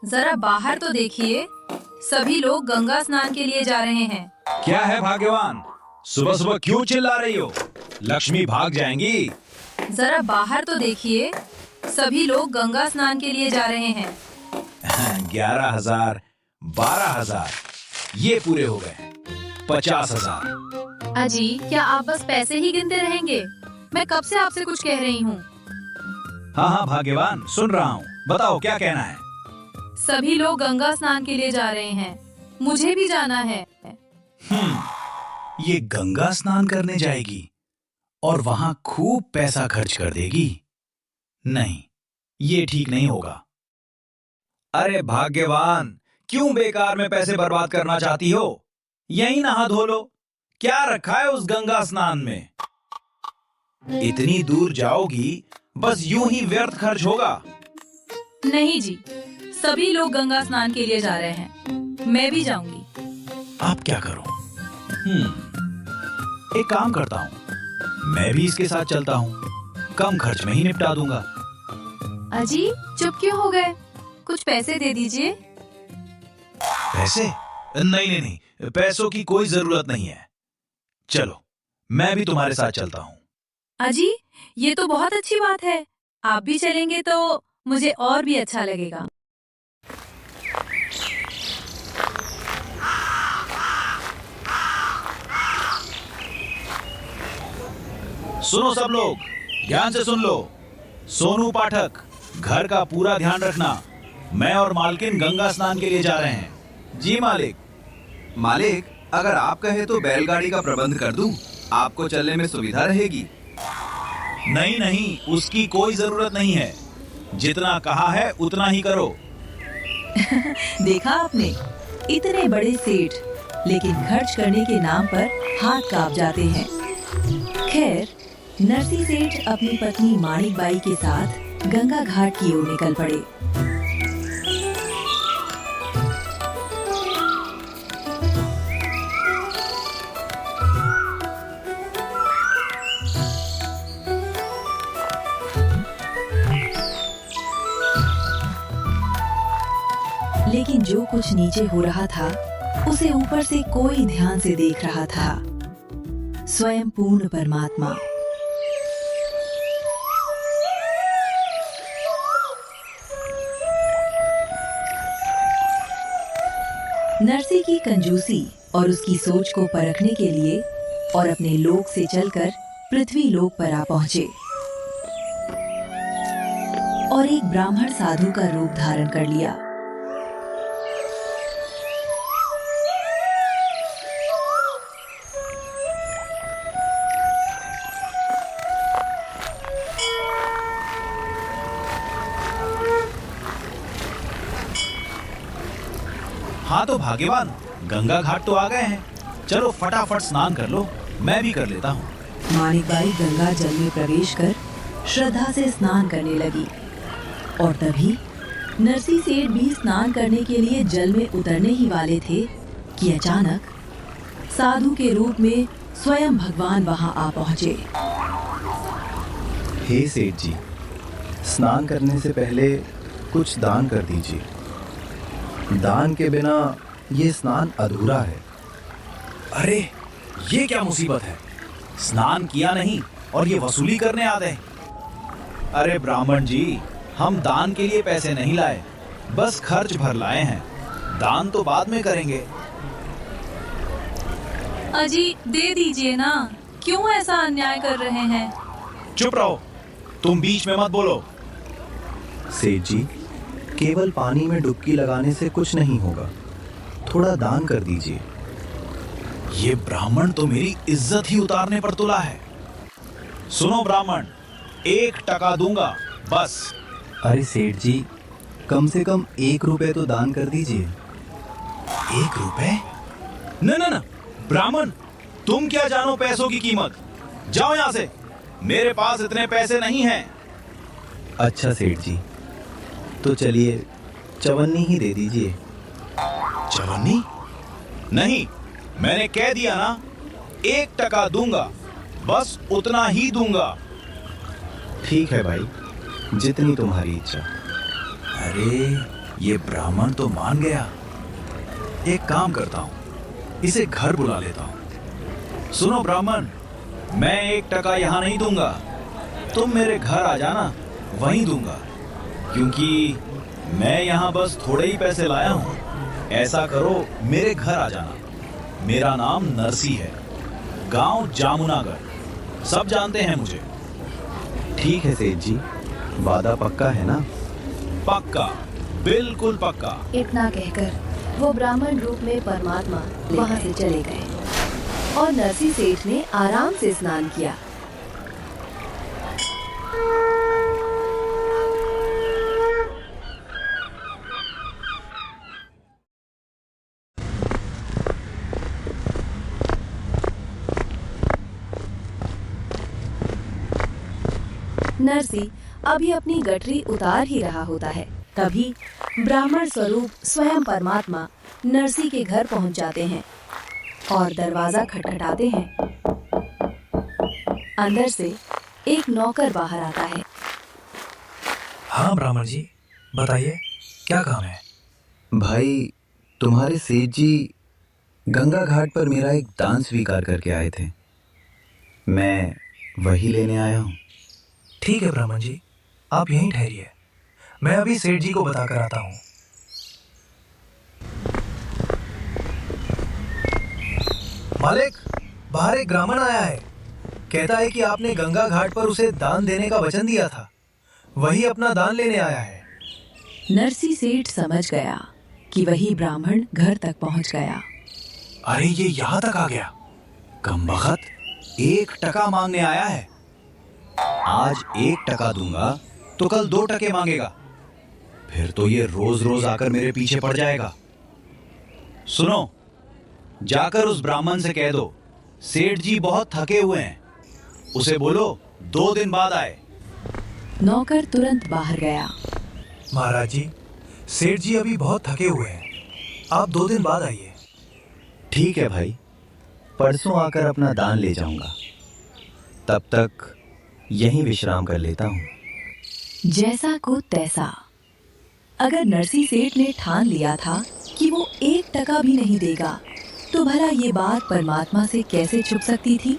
जरा बाहर तो देखिए, सभी लोग गंगा स्नान के लिए जा रहे हैं। क्या है भाग्यवान, सुबह सुबह क्यों चिल्ला रही हो? लक्ष्मी भाग जाएंगी। जरा बाहर तो देखिए, सभी लोग गंगा स्नान के लिए जा रहे हैं। 11,000, 12,000, ये पूरे हो गए। 50,000। अजी, क्या आप बस पैसे ही गिनते रहेंगे? मैं कब से आपसे कुछ कह रही हूँ। हाँ हाँ भाग्यवान, सुन रहा हूँ, बताओ क्या कहना है। सभी लोग गंगा स्नान के लिए जा रहे हैं, मुझे भी जाना है। ये गंगा स्नान करने जाएगी और वहां खूब पैसा खर्च कर देगी। नहीं, ये ठीक नहीं होगा। अरे भाग्यवान, क्यों बेकार में पैसे बर्बाद करना चाहती हो? यहीं नहा धो लो। क्या रखा है उस गंगा स्नान में? इतनी दूर जाओगी, बस यूं ही व्यर्थ खर्च होगा। नहीं जी, सभी लोग गंगा स्नान के लिए जा रहे हैं, मैं भी जाऊंगी। आप क्या करूं? एक काम करता हूं, मैं भी इसके साथ चलता हूं। कम खर्च में ही निपटा दूंगा। अजी, चुप क्यों हो गए? कुछ पैसे दे दीजिए। पैसे? नहीं नहीं नहीं, पैसों की कोई जरूरत नहीं है। चलो, मैं भी तुम्हारे साथ चलता हूँ। अजी, ये तो बहुत अच्छी बात है। आप भी चलेंगे तो मुझे और भी अच्छा लगेगा। सुनो सब लोग, ध्यान से सुन लो। सोनू पाठक, घर का पूरा ध्यान रखना। मैं और मालकिन गंगा स्नान के लिए जा रहे हैं। जी मालिक। मालिक, अगर आप कहे तो बैलगाड़ी का प्रबंध कर दूं, आपको चलने में सुविधा रहेगी। नहीं नहीं, उसकी कोई जरूरत नहीं है। जितना कहा है उतना ही करो। देखा आपने, इतने बड़े सेठ, लेकिन खर्च करने के नाम पर हाथ कांप जाते हैं। खैर, नरसी सेठ अपनी पत्नी माणिक बाई के साथ गंगा घाट की ओर निकल पड़े। लेकिन जो कुछ नीचे हो रहा था, उसे ऊपर से कोई ध्यान से देख रहा था। स्वयं पूर्ण परमात्मा। नरसी की कंजूसी और उसकी सोच को परखने के लिए और अपने लोक से चलकर पृथ्वी लोक पर आ पहुंचे और एक ब्राह्मण साधु का रूप धारण कर लिया। हाँ तो भाग्यवान, गंगा घाट तो आ गए हैं। चलो फटाफट स्नान कर लो, मैं भी कर लेता हूँ। माणिक बाई गंगा जल में प्रवेश कर श्रद्धा से स्नान करने लगी और तभी नरसी सेठ भी स्नान करने के लिए जल में उतरने ही वाले थे कि अचानक साधु के रूप में स्वयं भगवान वहां आ पहुंचे। हे सेठ जी, स्नान करने से पहले कुछ दान कर दीजिए। दान के बिना ये स्नान अधूरा है। अरे, ये क्या मुसीबत है? स्नान किया नहीं और ये वसूली करने आ गए। अरे ब्राह्मण जी, हम दान के लिए पैसे नहीं लाए, बस खर्च भर लाए हैं। दान तो बाद में करेंगे। अजी, दे दीजिए ना, क्यों ऐसा अन्याय कर रहे हैं? चुप रहो, तुम बीच में मत बोलो। सेठ जी, केवल पानी में डुबकी लगाने से कुछ नहीं होगा। थोड़ा दान कर दीजिए। ये ब्राह्मण तो मेरी इज्जत ही उतारने पर तुला है। सुनो ब्राह्मण, 1 टका दूंगा बस। अरे सेठ जी, कम से कम 1 रुपए तो दान कर दीजिए। 1 रुपए? न न न, ब्राह्मण, तुम क्या जानो पैसों की कीमत? जाओ यहाँ से, मेरे पास इतने पैसे नहीं हैं। अच्छा सेठ जी, तो चलिए चवन्नी ही दे दीजिए। चवन्नी? नहीं, मैंने कह दिया ना, 1 टका दूंगा, बस उतना ही दूंगा। ठीक है भाई, जितनी तुम्हारी इच्छा। अरे, ये ब्राह्मण तो मान गया। एक काम करता हूं, इसे घर बुला लेता हूं। सुनो ब्राह्मण, मैं 1 टका यहां नहीं दूंगा, तुम मेरे घर आ जाना, वहीं दूंगा, क्योंकि मैं यहां बस थोड़े ही पैसे लाया हूं। ऐसा करो, मेरे घर आ जाना। मेरा नाम नरसी है, गांव जामुनागढ़, सब जानते हैं मुझे। ठीक है सेठ जी, वादा पक्का है ना? पक्का, बिल्कुल पक्का। इतना कहकर वो ब्राह्मण रूप में परमात्मा वहां से चले गए और नरसी सेठ ने आराम से स्नान किया। नरसी अभी अपनी गठरी उतार ही रहा होता है, तभी ब्राह्मण स्वरूप स्वयं परमात्मा नरसी के घर पहुंच जाते हैं और दरवाजा खटखटाते हैं। अंदर से एक नौकर बाहर आता है। हाँ ब्राह्मण जी, बताइए क्या काम है? भाई, तुम्हारे सेठ जी गंगा घाट पर मेरा एक दान स्वीकार करके आए थे, मैं वही लेने आया हूँ। ठीक है ब्राह्मण जी, आप यहीं ठहरिए, मैं अभी सेठ जी को बताकर आता हूँ। मालिक, बाहर एक ब्राह्मण आया है, कहता है कि आपने गंगा घाट पर उसे दान देने का वचन दिया था, वही अपना दान लेने आया है। नरसी सेठ समझ गया कि वही ब्राह्मण घर तक पहुंच गया। अरे ये यहाँ तक आ गया। कमबख्त, 1 टका मांगने आया है। आज 1 टका दूंगा तो कल 2 टके मांगेगा, फिर तो ये रोज रोज आकर मेरे पीछे पड़ जाएगा। सुनो, जाकर उस ब्राह्मण से कह दो सेठ जी बहुत थके हुए हैं, उसे बोलो 2 दिन बाद आए। नौकर तुरंत बाहर गया। महाराज जी, सेठ जी अभी बहुत थके हुए हैं, आप 2 दिन बाद आइए। ठीक है भाई, परसों आकर अपना दान ले जाऊंगा, तब तक यहीं विश्राम कर लेता हूँ। जैसा को तैसा। अगर नरसी सेठ ने ठान लिया था कि वो 1 टका भी नहीं देगा, तो भला ये बात परमात्मा से कैसे छुप सकती थी?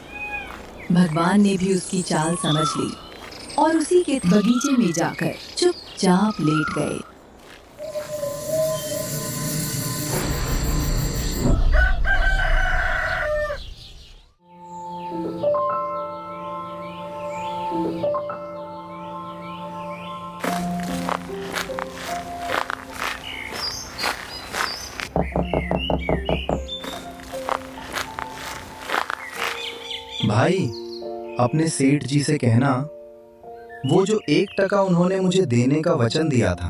भगवान ने भी उसकी चाल समझ ली और उसी के बगीचे में जाकर चुपचाप लेट गए। भाई, अपने सेठ जी से कहना वो जो 1 टका उन्होंने मुझे देने का वचन दिया था,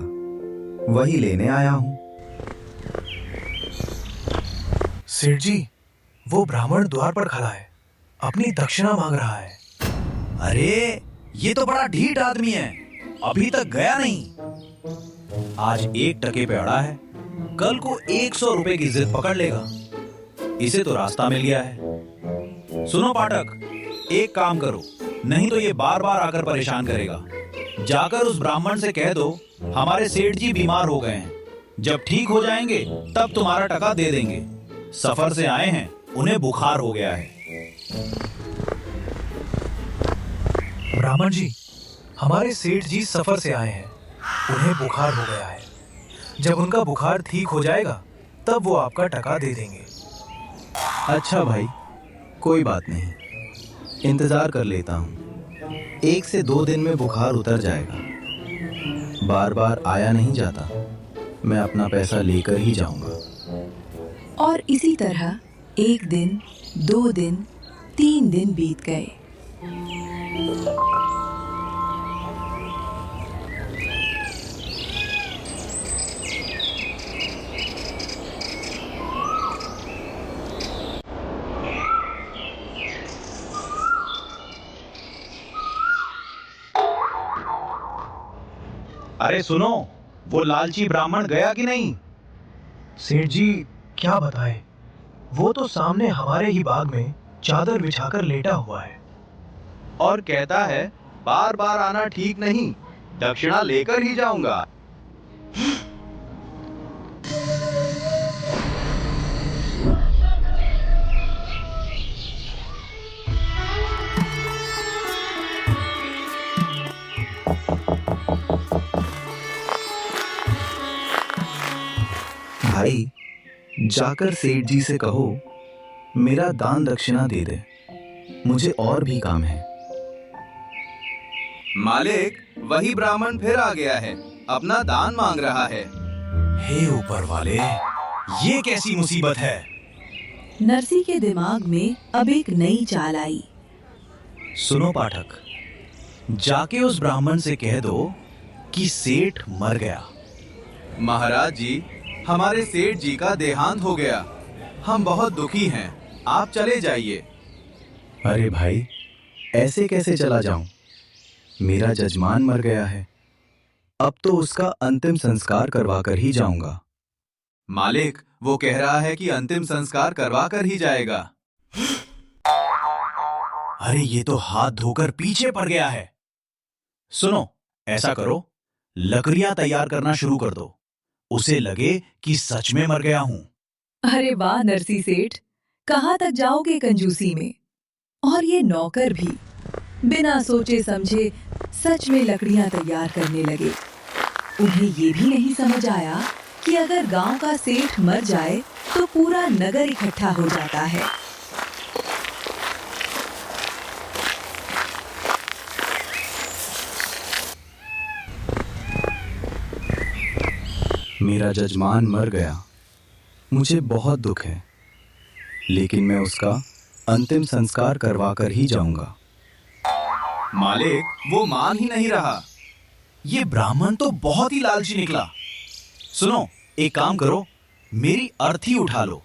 वही लेने आया हूँ। सेठ जी, वो ब्राह्मण द्वार पर खड़ा है, अपनी दक्षिणा मांग रहा है। अरे ये तो बड़ा ढीठ आदमी है, अभी तक गया नहीं। आज 1 टके पे अड़ा है, कल को 100 रुपए की जिद पकड़ लेगा। इसे तो रास्ता मिल गया है। सुनो पाठक, एक काम करो, नहीं तो ये बार बार आकर परेशान करेगा। जाकर उस ब्राह्मण से कह दो हमारे सेठ जी बीमार हो गए हैं, जब ठीक हो जाएंगे तब तुम्हारा टका दे देंगे। सफर से आए हैं, उन्हें बुखार हो गया है। ब्राह्मण जी, हमारे सेठ जी सफर से आए हैं, उन्हें बुखार हो गया है, जब उनका बुखार ठीक हो जाएगा तब वो आपका टका दे देंगे। अच्छा भाई, कोई बात नहीं, इंतजार कर लेता हूँ। 1 से 2 दिन में बुखार उतर जाएगा। बार बार आया नहीं जाता, मैं अपना पैसा लेकर ही जाऊंगा। और इसी तरह 1 दिन, 2 दिन, 3 दिन बीत गए। अरे सुनो, वो लालची ब्राह्मण गया कि नहीं? सेठ जी क्या बताए, वो तो सामने हमारे ही बाग में चादर बिछाकर लेटा हुआ है और कहता है बार बार आना ठीक नहीं, दक्षिणा लेकर ही जाऊंगा। जाकर सेठ जी से कहो मेरा दान दक्षिणा दे दे, मुझे और भी काम है। मालिक, वही ब्राह्मण फिर आ गया है, अपना दान मांग रहा है। हे ऊपर वाले, ये कैसी मुसीबत है? नरसी के दिमाग में अब एक नई चाल आई। सुनो पाठक, जाके उस ब्राह्मण से कह दो कि सेठ मर गया। महाराज जी, हमारे सेठ जी का देहांत हो गया, हम बहुत दुखी हैं, आप चले जाइए। अरे भाई, ऐसे कैसे चला जाऊं? मेरा जजमान मर गया है, अब तो उसका अंतिम संस्कार करवा कर ही जाऊंगा। मालिक, वो कह रहा है कि अंतिम संस्कार करवा कर ही जाएगा। अरे ये तो हाथ धोकर पीछे पड़ गया है। सुनो, ऐसा करो, लकड़ियां तैयार करना शुरू कर दो, उसे लगे कि सच में मर गया हूं। अरे वाह नरसी सेठ, कहाँ तक जाओगे कंजूसी में? और ये नौकर भी बिना सोचे समझे सच में लकड़ियां तैयार करने लगे। उन्हें ये भी नहीं समझ आया कि अगर गांव का सेठ मर जाए तो पूरा नगर इकट्ठा हो जाता है। मेरा जजमान मर गया, मुझे बहुत दुख है, लेकिन मैं उसका अंतिम संस्कार करवा कर ही जाऊंगा। मालिक, वो मान ही नहीं रहा। ये ब्राह्मण तो बहुत ही लालची निकला। सुनो, एक काम करो, मेरी अर्थी उठा लो,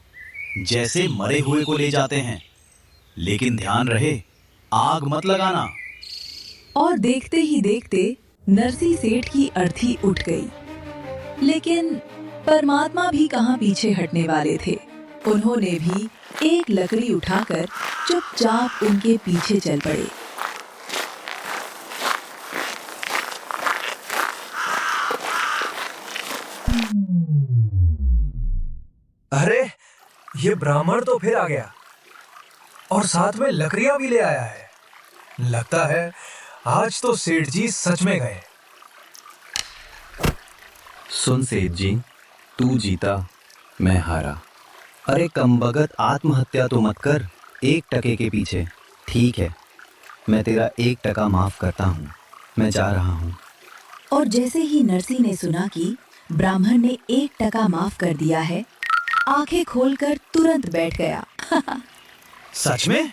जैसे मरे हुए को ले जाते हैं, लेकिन ध्यान रहे आग मत लगाना। और देखते ही देखते नरसी सेठ की अर्थी उठ गई। लेकिन परमात्मा भी कहाँ पीछे हटने वाले थे। उन्होंने भी एक लकड़ी उठाकर चुपचाप उनके पीछे चल पड़े। अरे, ये ब्राह्मण तो फिर आ गया और साथ में लकड़ियां भी ले आया है। लगता है आज तो सेठ जी सच में गए। सुन सेठ जी, तू जीता, मैं हारा। अरे कमबख्त, आत्महत्या तो मत कर 1 टके के पीछे। ठीक है, मैं तेरा 1 टका माफ करता हूँ, मैं जा रहा हूँ। और जैसे ही नरसी ने सुना कि ब्राह्मण ने 1 टका माफ कर दिया है, आंखें खोलकर तुरंत बैठ गया। सच में?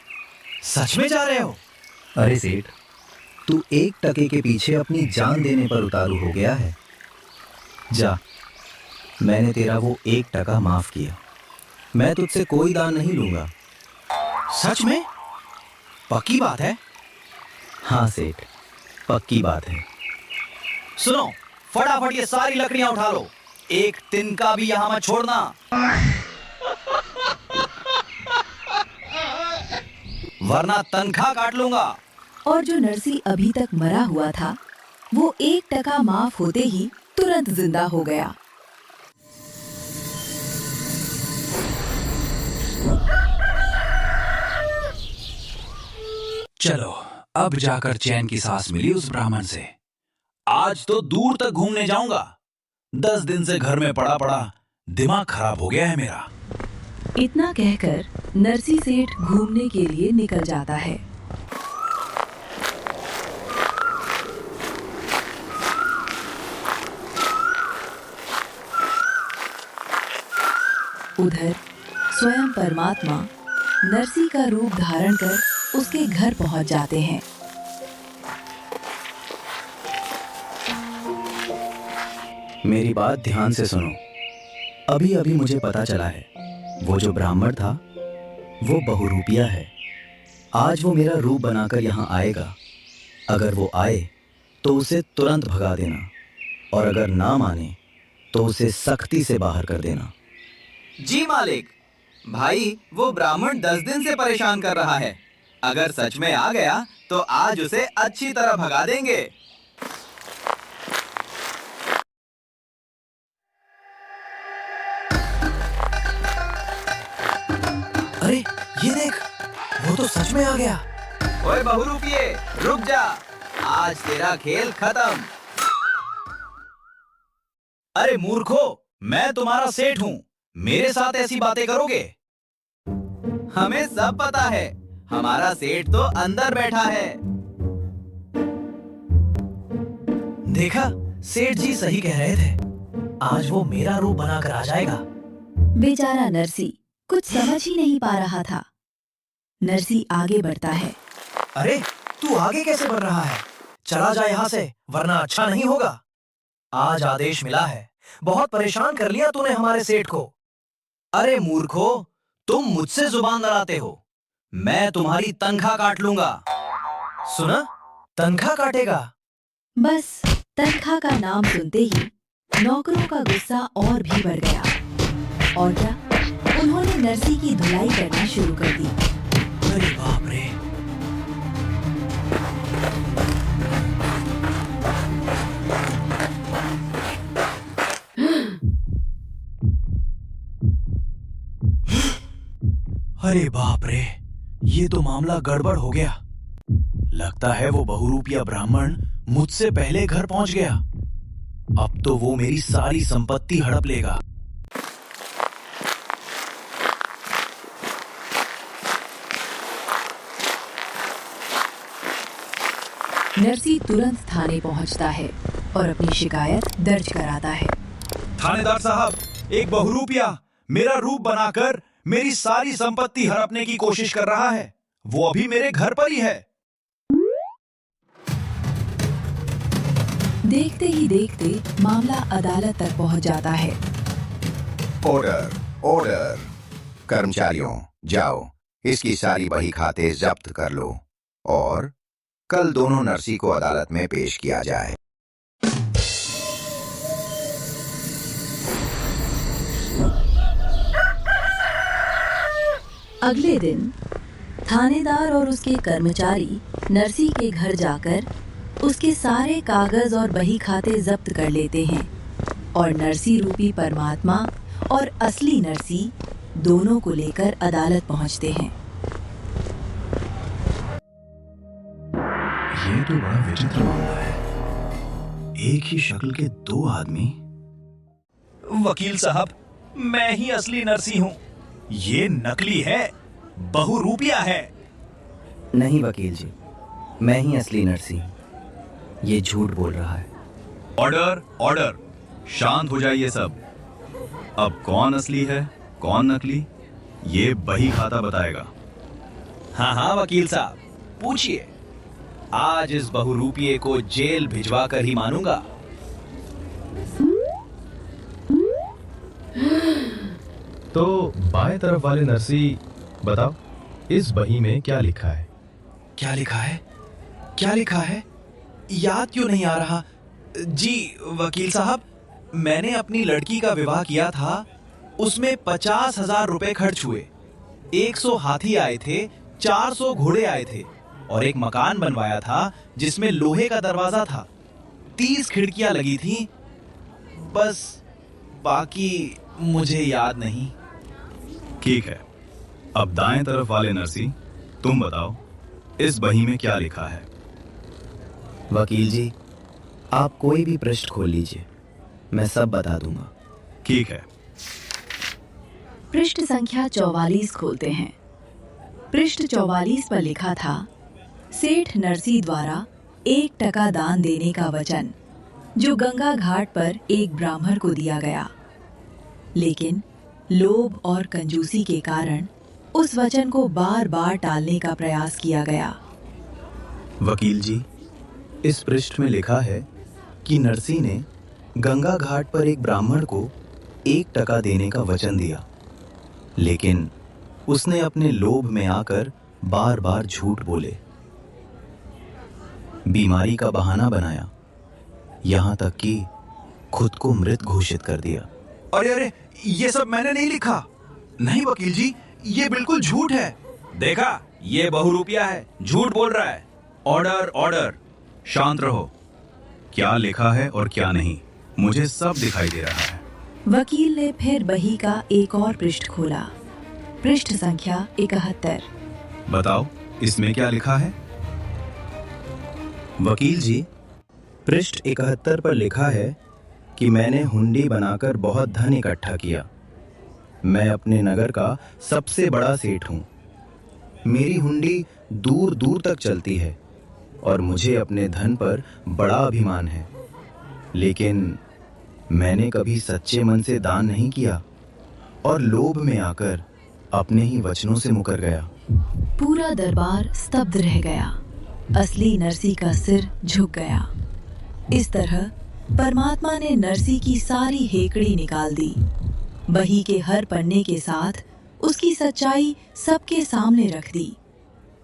सच में जा रहे हो? अरे सेठ, तू 1 टके के पीछे अपनी जान देने पर उतारू हो गया है। जा, मैंने तेरा वो 1 टका माफ किया, मैं तुझसे कोई दान नहीं लूंगा। सच में? पक्की बात है? हाँ सेठ, पक्की बात है। सुनो, फटाफट ये सारी लकड़ियां उठा लो, एक तिनका भी यहां मत छोड़ना, वरना तनख्वाह काट लूंगा। और जो नरसी अभी तक मरा हुआ था, वो 1 टका माफ होते ही तुरंत जिंदा हो गया। चलो, अब जाकर चैन की सांस मिली उस ब्राह्मण से। आज तो दूर तक घूमने जाऊंगा। 10 दिन से घर में पड़ा पड़ा दिमाग खराब हो गया है मेरा। इतना कहकर नरसी सेठ घूमने के लिए निकल जाता है। उधर स्वयं परमात्मा नरसी का रूप धारण कर उसके घर पहुंच जाते हैं। मेरी बात ध्यान से सुनो। अभी अभी मुझे पता चला है, वो जो ब्राह्मण था वो बहुरूपिया है। आज वो मेरा रूप बनाकर यहाँ आएगा। अगर वो आए तो उसे तुरंत भगा देना, और अगर ना माने तो उसे सख्ती से बाहर कर देना। जी मालिक। भाई, वो ब्राह्मण 10 दिन से परेशान कर रहा है, अगर सच में आ गया तो आज उसे अच्छी तरह भगा देंगे। अरे ये देख, वो तो सच में आ गया। ओए बहुरूपिये, रुक जा, आज तेरा खेल खत्म। अरे मूर्खो, मैं तुम्हारा सेठ हूं, मेरे साथ ऐसी बातें करोगे? हमें सब पता है, हमारा सेठ तो अंदर बैठा है। देखा, सेठ जी सही कह रहे थे। आज वो मेरा रूप बनाकर आ जाएगा। बेचारा नरसी कुछ समझ ही नहीं पा रहा था। नरसी आगे बढ़ता है। अरे, तू आगे कैसे बढ़ रहा है? चला जा यहाँ से, वरना अच्छा नहीं होगा। आज आदेश मिला है। बहुत परेशान कर लिया तूने हमारे सेठ को। अरे मूर्खो, तुम मुझसे जुबान लड़ाते हो। मैं तुम्हारी तनख्वाह काट लूंगा। सुना? तनख्वाह काटेगा? बस तनख्वाह का नाम सुनते ही नौकरों का गुस्सा और भी बढ़ गया और क्या, उन्होंने नरसी की धुलाई करना शुरू कर दी। अरे बाप रे! अरे बाप रे, ये तो मामला गड़बड़ हो गया। लगता है वो बहुरूपिया ब्राह्मण मुझसे पहले घर पहुंच गया। अब तो वो मेरी सारी संपत्ति हड़प लेगा। नरसी तुरंत थाने पहुंचता है और अपनी शिकायत दर्ज कराता है। थानेदार साहब, एक बहुरूपिया मेरा रूप बनाकर मेरी सारी संपत्ति हड़पने की कोशिश कर रहा है। वो अभी मेरे घर पर ही है। देखते ही देखते मामला अदालत तक पहुंच जाता है। Order, order. कर्मचारियों, जाओ, इसकी सारी बही खाते जब्त कर लो और कल दोनों नरसी को अदालत में पेश किया जाए। अगले दिन थानेदार और उसके कर्मचारी नरसी के घर जाकर उसके सारे कागज और बही खाते जब्त कर लेते हैं और नरसी रूपी परमात्मा और असली नरसी दोनों को लेकर अदालत पहुंचते हैं। ये तो बड़ा विचित्र मामला है। एक ही शक्ल के दो आदमी। वकील साहब, मैं ही असली नरसी हूँ। ये नकली है, बहुरूपिया है। नहीं वकील जी, मैं ही असली नरसी हूँ। ये झूठ बोल रहा है। Order, order. शांत हो जाइए सब। अब कौन असली है, कौन नकली, ये बही खाता बताएगा। हाँ हाँ वकील साहब, पूछिए। आज इस बहुरूपिये को जेल भिजवा कर ही मानूंगा। तो बाएं तरफ वाले नरसी, बताओ, इस बही में क्या लिखा है? क्या लिखा है? क्या लिखा है? याद क्यों नहीं आ रहा? जी वकील साहब, मैंने अपनी लड़की का विवाह किया था। उसमें 50,000 रुपए खर्च हुए। 100 हाथी आए थे, 400 घोड़े आए थे और एक मकान बनवाया था जिसमें लोहे का दरवाजा था, 30 खिड़कियां लगी थी। बस बाकी मुझे याद नहीं। ठीक है, अब दाएं तरफ वाले नरसी, तुम बताओ, इस बही में क्या लिखा है? वकील जी, आप कोई भी पृष्ठ खोल लीजिए, मैं सब बता दूंगा। ठीक है। पृष्ठ संख्या 44 खोलते हैं। पृष्ठ 44 पर लिखा था, सेठ नरसी द्वारा 1 टका दान देने का वचन, जो गंगा घाट पर एक ब्राह्मण को दिया गया, लेकिन लोभ और कंजूसी के कारण उस वचन को बार बार टालने का प्रयास किया गया। वकील जी, इस पृष्ठ में लिखा है कि नरसी ने गंगा घाट पर एक ब्राह्मण को 1 टका देने का वचन दिया, लेकिन उसने अपने लोभ में आकर बार बार झूठ बोले, बीमारी का बहाना बनाया, यहां तक कि खुद को मृत घोषित कर दिया। अरे अरे, ये सब मैंने नहीं लिखा। नहीं वकील जी, ये बिल्कुल झूठ है। देखा, ये बहुरूपिया है, झूठ बोल रहा है। Order, order. शांत रहो। क्या लिखा है और क्या नहीं, मुझे सब दिखाई दे रहा है। वकील ने फिर बही का एक और पृष्ठ खोला। पृष्ठ संख्या 71। बताओ, इसमें क्या लिखा है? वकील जी, पृष्ठ 71 पर लिखा है कि मैंने हुंडी बनाकर बहुत धन इकट्ठा किया, मैं अपने नगर का सबसे बड़ा सेठ हूँ। मेरी हुंडी दूर दूर तक चलती है और मुझे अपने धन पर बड़ा अभिमान है। लेकिन मैंने कभी सच्चे मन से दान नहीं किया और लोभ में आकर अपने ही वचनों से मुकर गया। पूरा दरबार स्तब्ध रह गया। असली नरसी का सिर झुक गया। इस तरह परमात्मा ने नरसी की सारी हेकड़ी निकाल दी। बही के हर पन्ने के साथ उसकी सच्चाई सबके सामने रख दी।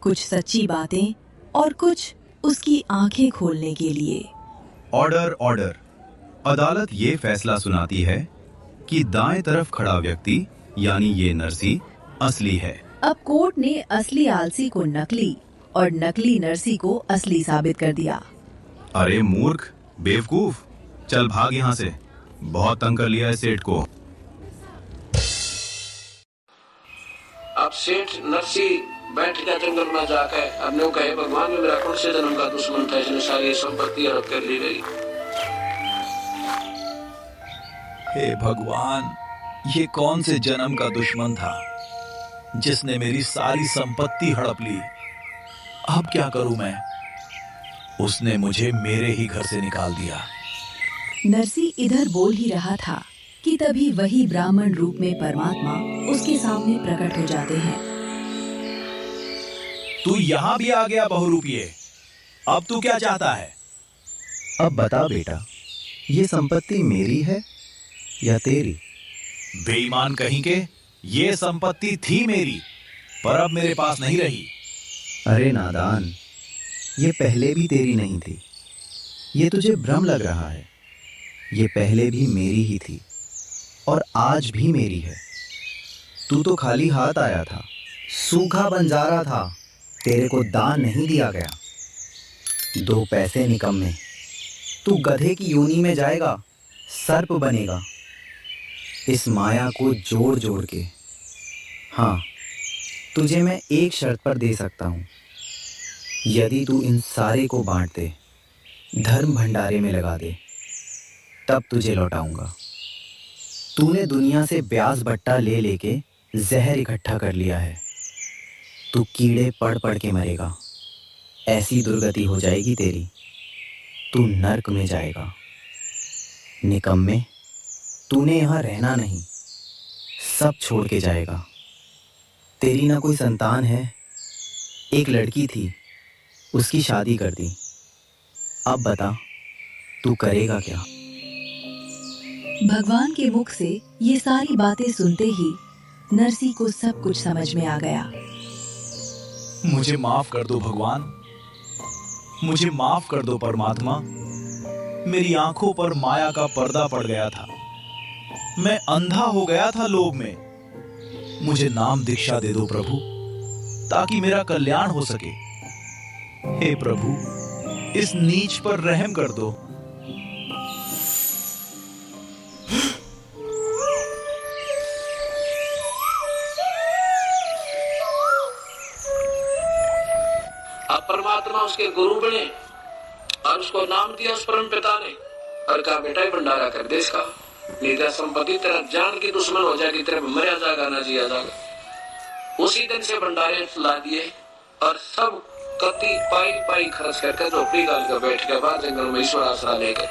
कुछ सच्ची बातें और कुछ उसकी आंखें खोलने के लिए। Order order. अदालत ये फैसला सुनाती है कि दाएं तरफ खड़ा व्यक्ति यानी ये नरसी असली है। अब कोर्ट ने असली आलसी को नकली और नकली नरसी को असली साबित कर दिया। अरे मूर्ख, बेवकूफ, चल भाग यहाँ से। बहुत तंग कर लिया है सेठ को। अब सेठ नरसी बैठ गया जंगल में जाकर। अपने कहे भगवान में मेरा कौन से जन्म का दुश्मन था, इसने सारी संपत्ति हड़प कर ली गई। हे भगवान, ये कौन से जन्म का दुश्मन था जिसने मेरी सारी संपत्ति हड़प ली। अब क्या करूं मैं? उसने मुझे मेरे ही घर से निकाल दिया। नरसी इधर बोल ही रहा था कि तभी वही ब्राह्मण रूप में परमात्मा उसके सामने प्रकट हो जाते हैं। तू यहाँ भी आ गया बहुरूपिये। अब तू क्या चाहता है? अब बता बेटा, ये संपत्ति मेरी है या तेरी? बेईमान कहीं के, ये संपत्ति थी मेरी, पर अब मेरे पास नहीं रही। अरे नादान, ये पहले भी तेरी नहीं थी। ये तुझे भ्रम लग रहा है। ये पहले भी मेरी ही थी और आज भी मेरी है। तू तो खाली हाथ आया था, सूखा बंजारा था, तेरे को दान नहीं दिया गया। 2 पैसे निकम्मे, तू गधे की योनि में जाएगा, सर्प बनेगा। इस माया को जोड़ जोड़ के। हाँ, तुझे मैं एक शर्त पर दे सकता हूँ। यदि तू इन सारे को बांट दे, धर्म भंडारे में लगा दे, तब तुझे लौटाऊंगा। तूने दुनिया से ब्याज बट्टा ले लेके जहर इकट्ठा कर लिया है। तू कीड़े पड़ पड़ के मरेगा। ऐसी दुर्गति हो जाएगी तेरी, तू नर्क में जाएगा। निकम्मे, तूने यहाँ रहना नहीं, सब छोड़ के जाएगा। तेरी ना कोई संतान है। एक लड़की थी, उसकी शादी कर दी। अब बता, तू करेगा क्या? भगवान के मुख से ये सारी बातें सुनते ही नरसी को सब कुछ समझ में आ गया। मुझे माफ कर दो भगवान, मुझे माफ कर दो परमात्मा। मेरी आंखों पर माया का पर्दा पड़ गया था। मैं अंधा हो गया था लोभ में। मुझे नाम दीक्षा दे दो प्रभु, ताकि मेरा कल्याण हो सके। हे प्रभु, इस नीच पर रहम कर दो। अब परमात्मा उसके गुरु बने और उसको नाम दिया उस परम पिता ने और कहा, बेटा ही भंडारा कर दे इसका, नहीं तो संपत्ति तेरा जान की दुश्मन हो जाएगी, तेरे मरा जाएगा ना जिया जाएगा। उसी दिन से भंडारे ला दिए और सब कति पाई पाई खर्च करके झोपड़ी डाल कर बैठ के बाद जंगल में ईश्वर आसरा लेकर